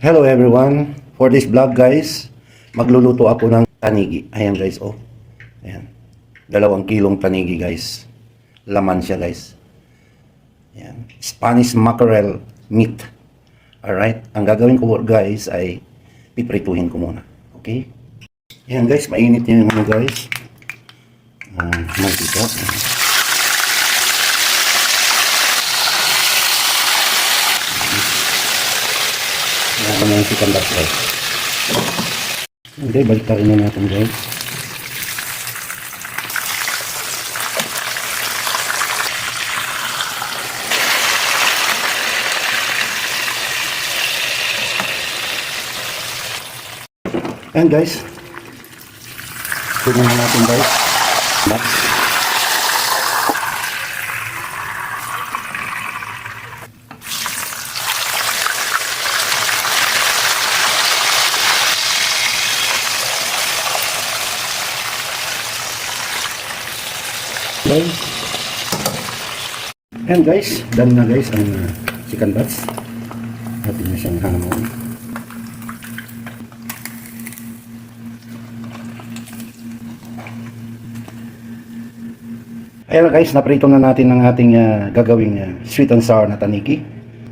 Hello everyone. For this vlog guys, magluluto ako ng tanigi. Ayan guys, oh. Ayan. 2 kilong tanigi guys. Laman siya guys. Ayan. Spanish mackerel meat. Alright. Ang gagawin ko guys ay piprituhin ko muna. Okay? Ayan guys, mainit yung ano guys. Mantika. Ayan ko na yung chicken back guys. Okay, balik rin na natin guys. Ayan guys. Tignan na natin guys. Next. Guys. Ayan guys. Done na guys ang chicken butts. Natin na siyang hamon. Ayan guys, naprito na natin ang ating gagawing sweet and sour na tanigi.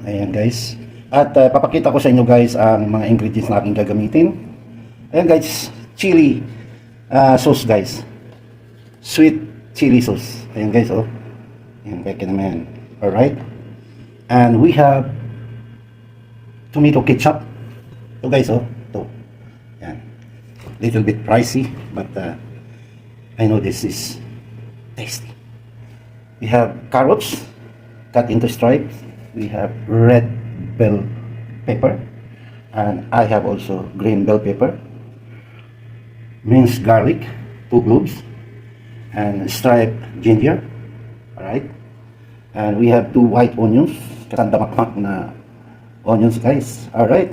Ayan guys. At papakita ko sa inyo guys ang mga ingredients na aking gagamitin. Ayan guys, chili sauce guys. Sweet chili sauce. Ayan guys, oh. Ayan, peke naman yan. Alright. And we have tomato ketchup. Ito guys, oh. Ito. Ayan. Little bit pricey, but I know this is tasty. We have carrots cut into stripes. We have red bell pepper, and I have also green bell pepper. Minced garlic, 2 cloves, and striped ginger. Alright. And we have 2 white onions, katandamakmak na onions guys. Alright.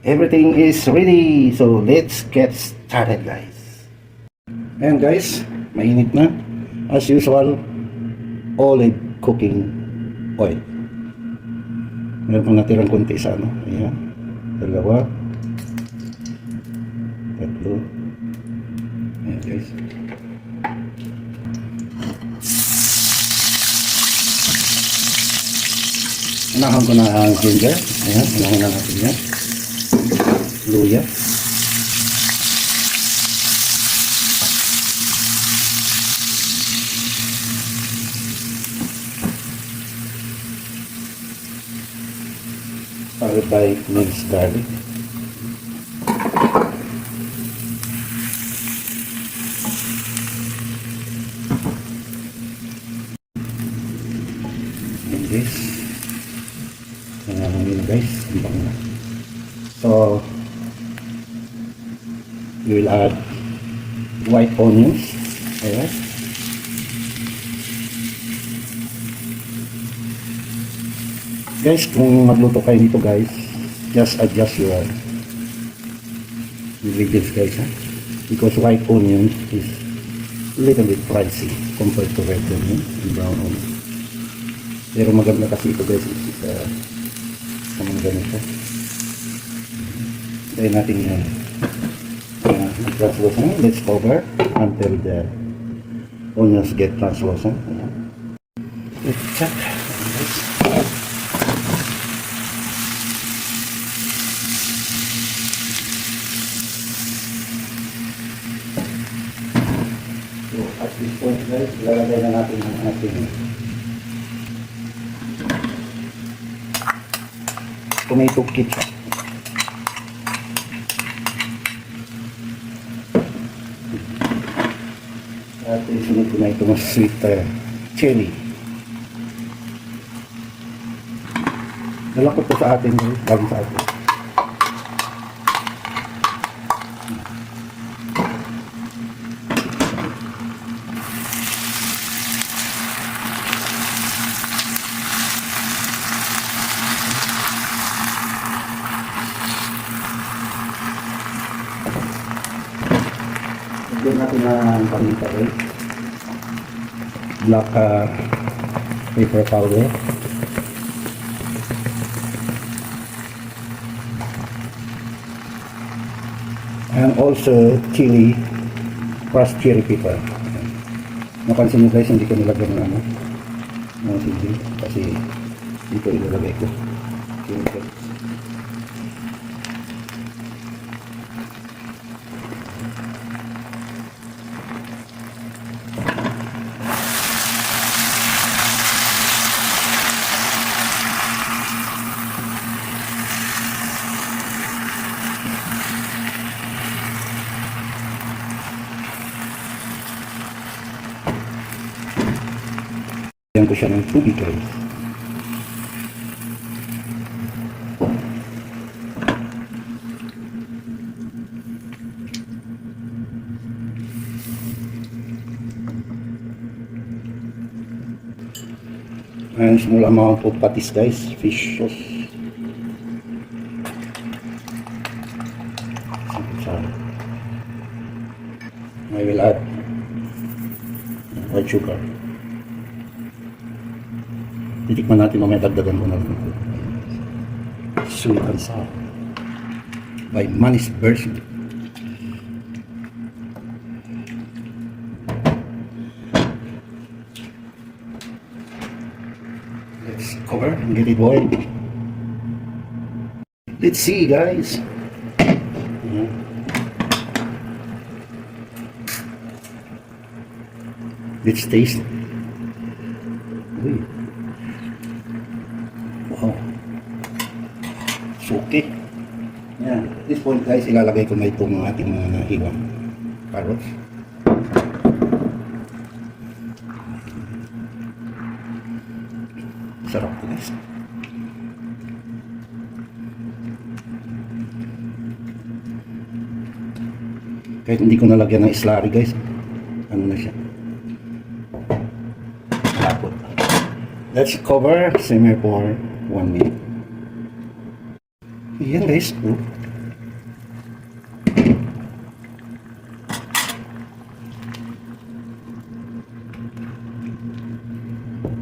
Everything is ready. So let's get started guys. Ayan guys, mainit na. As usual, olive cooking oil. Meron pang natirang konti sa ano. Ayan. 2, 3. Ayan guys. Unahan ko na ang ginger. Ayan. Unahan na natin yan. Luya. Followed by minced garlic. And this. Ayan guys. So, we will add white onions. Ayan. Guys, kung magluto kayo nito guys, just adjust your ingredients guys, ha? Because white onion is a little bit pricey compared to red onion and brown onion. Pero maganda kasi ito guys, sa mga ganito. Dahil natin yan translucent. Let's cover until the onions get translucent. Let's check. At this point guys, lalagay na natin ang ating tomato ketchup. At isunod ko na itong sweet chili. Nalakot ko sa atin guys, bago sa atin. Lagyan natin ng paminta guys. Black pepper powder. And also chili, crushed chili pepper. Napansin nyo guys, hindi ko nilagyan ng ano, ng chili kasi dito ilalagay ko. Chili. Yan ko siya ng tubig guys. And small amount of patis guys, fish sauce. I will add white sugar. Titikman natin o may dagdagan ko na rin. Sweet and sour by Manny's version. Let's cover and get it boiled. Let's see guys. Let's taste. Uy. Wow. So, okay. Yan. At this point guys, ilalagay ko na itong ating mga nahiwang carrots. Sarap ito guys. Kahit hindi ko nalagyan ng slurry guys. Ano na siya? Lapot. Let's cover, simmer for 1 minute. Yan guys.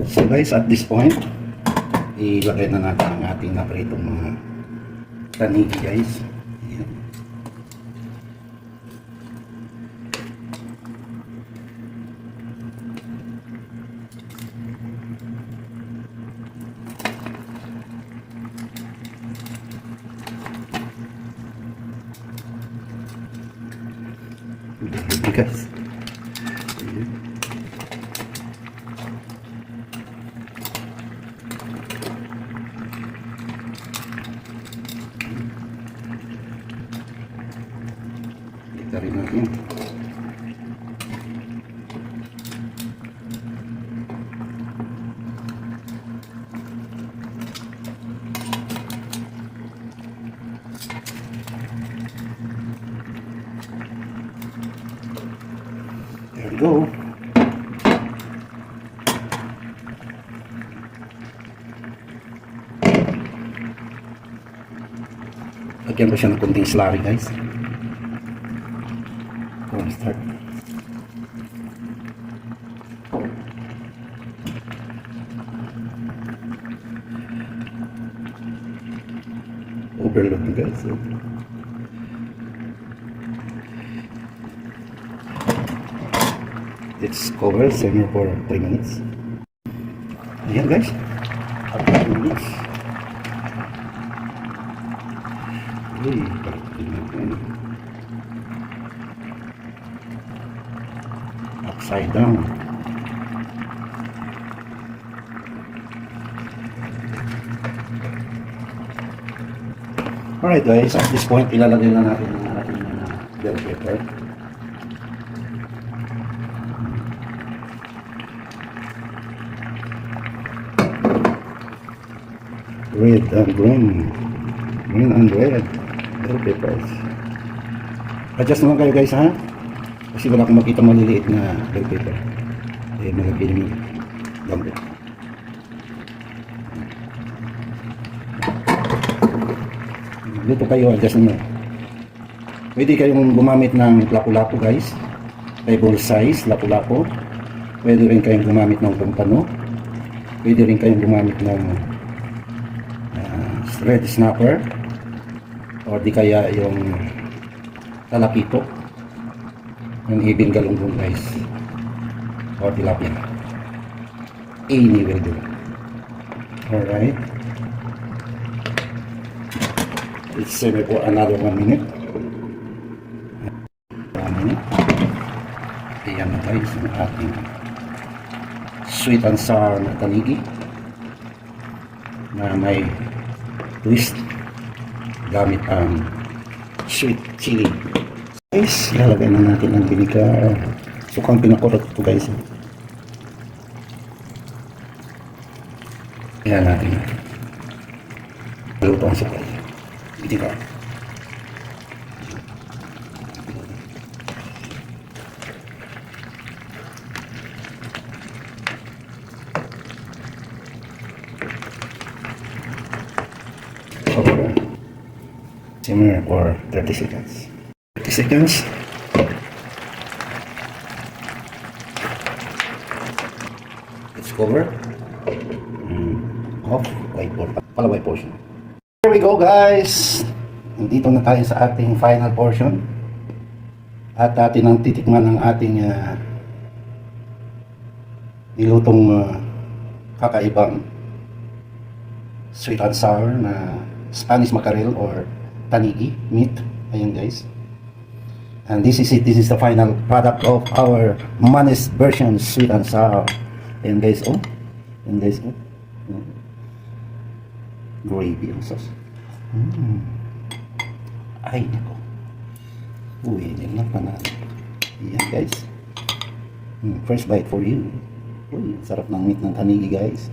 So guys, at this point, ilagay na natin ang ating napritong mga tanigi guys. Ayan. Guys. Kita rin natin. There we go. Lagyan ko siya ng konting slurry guys. Start. Overload na guys. Let's cover, simmer for 3 minutes. Ayan guys. After 3 minutes. Uy, upside down. Alright guys, at this point ilalagay na natin ang ating bell pepper. Red and green and red bell peppers. Adjust naman kayo guys ha, kasi wala akong makita maliliit na bell pepper. Malagay yung gambit. Dito kayo, adjust nyo. Pwede kayong gumamit ng lapu-lapu guys, table size lapu-lapu. Pwede rin kayong gumamit ng pampano. Pwede rin kayong gumamit ng red snapper, or di kaya yung talapito, and even galunggong guys, or tilapia. Any will do. Alright. Let's simmer for another 1 minute. 1 minute. Ayan na guys, ang ating sweet and sour na tanigi na may twist gamit ang sweet chili. Guys, lalagay na natin ang vinegar. Sukang pinakurot ito guys. Ayan natin. Luto ang sukay. Vinegar. Simmer for 30 seconds. 30 seconds. Let's cover. Off. Palaway portion. Here we go guys. Nandito na tayo sa ating final portion. At atin ang titikman ng ating nilutong kakaibang sweet and sour na Spanish mackerel or tanigi meat. Ayan guys. And this is it. This is the final product of our Manes version sweet and sour. Ayan guys. Oh. Ayan guys. Oh. Gravy ang sauce. Ay nako. Uy, yan lang panalo. Ayan guys. First bite for you. Uy, sarap ng meat ng tanigi guys.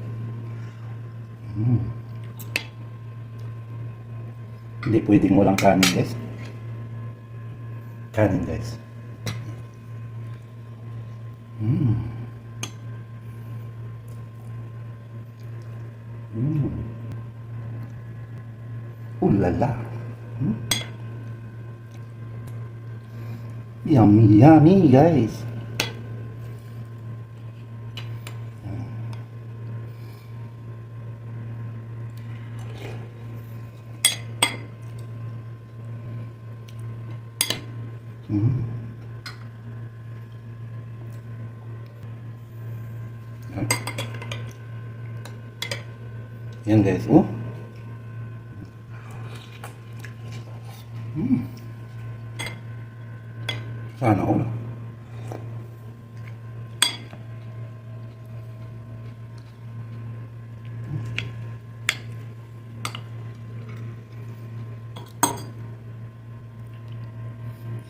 Hindi pwedeng walang kanin guys. Kanin guys. Ulala. Yummy, yummy guys. Yan guys, oh. Sana all.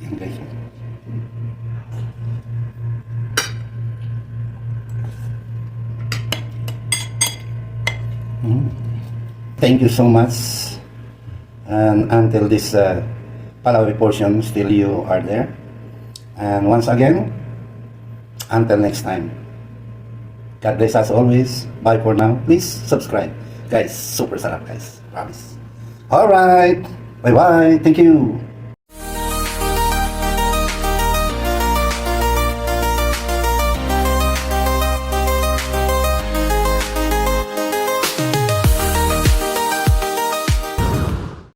Yan guys. Thank you so much. And until this Palawi portion, still you are there. And once again, until next time. God bless us always. Bye for now. Please subscribe. Guys, super sarap guys. Promise. Alright. Bye-bye. Thank you.